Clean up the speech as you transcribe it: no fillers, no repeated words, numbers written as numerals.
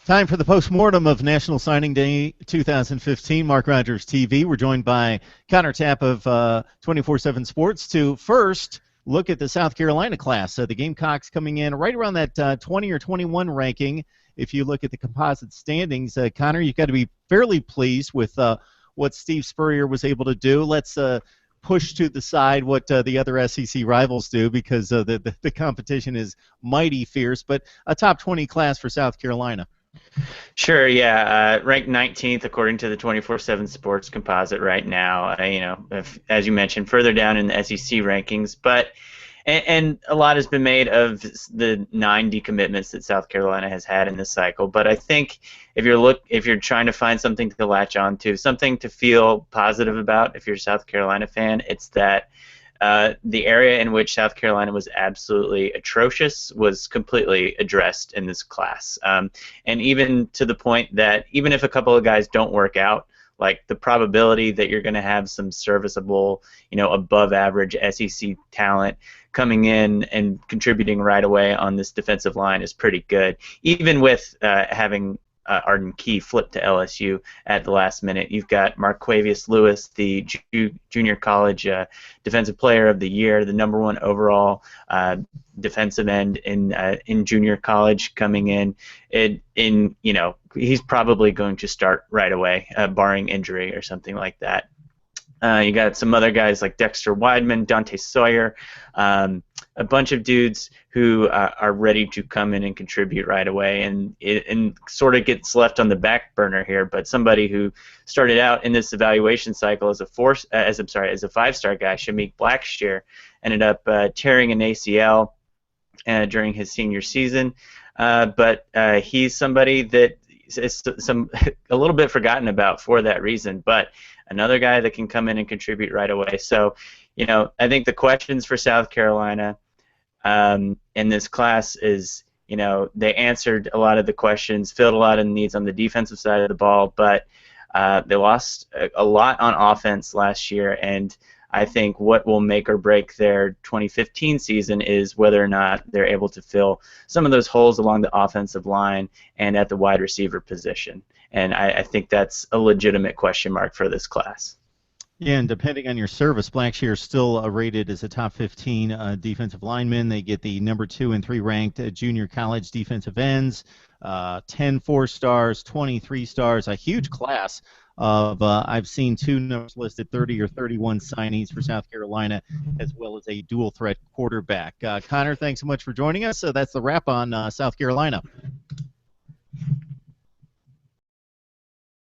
Time for the postmortem of National Signing Day 2015, Mark Rogers TV. We're joined by Connor Tapp of 24/7 Sports to first look at the South Carolina class. The Gamecocks coming in right around that 20 or 21 ranking. If you look at the composite standings, Connor, you've got to be fairly pleased with what Steve Spurrier was able to do. Let's push to the side what the other SEC rivals do, because the competition is mighty fierce, but a top 20 class for South Carolina. Sure, yeah. Ranked 19th according to the 24/7 Sports composite right now. As you mentioned, further down in the SEC rankings, but and a lot has been made of the 9 decommitments that South Carolina has had in this cycle. But I think if you're trying to find something to latch on to, something to feel positive about, if you're a South Carolina fan, it's that the area in which South Carolina was absolutely atrocious was completely addressed in this class, and even to the point that even if a couple of guys don't work out, like the probability that you're going to have some serviceable, above average SEC talent coming in and contributing right away on this defensive line is pretty good, even with having Arden Key flipped to LSU at the last minute. You've got Marquavius Lewis, the junior college defensive player of the year, the #1 overall defensive end in junior college, coming in. He's probably going to start right away, barring injury or something like that. You got some other guys like Dexter Wideman, Dante Sawyer, a bunch of dudes who are ready to come in and contribute right away, and sort of gets left on the back burner here. But somebody who started out in this evaluation cycle as a 5-star guy, Shamik Blackshear, ended up tearing an ACL during his senior season. But he's somebody that is a little bit forgotten about for that reason. But another guy that can come in and contribute right away. So, I think the questions for South Carolina in this class is, they answered a lot of the questions, filled a lot of the needs on the defensive side of the ball, but they lost a lot on offense last year, and I think what will make or break their 2015 season is whether or not they're able to fill some of those holes along the offensive line and at the wide receiver position. And I think that's a legitimate question mark for this class. Yeah, and depending on your service, Blackshear is still rated as a top 15 defensive lineman. They get the #2 and 3 ranked junior college defensive ends, 10 4-stars, 23 stars, a huge class of, I've seen 2 numbers listed, 30 or 31 signees for South Carolina, as well as a dual threat quarterback. Connor, thanks so much for joining us. That's the wrap on South Carolina.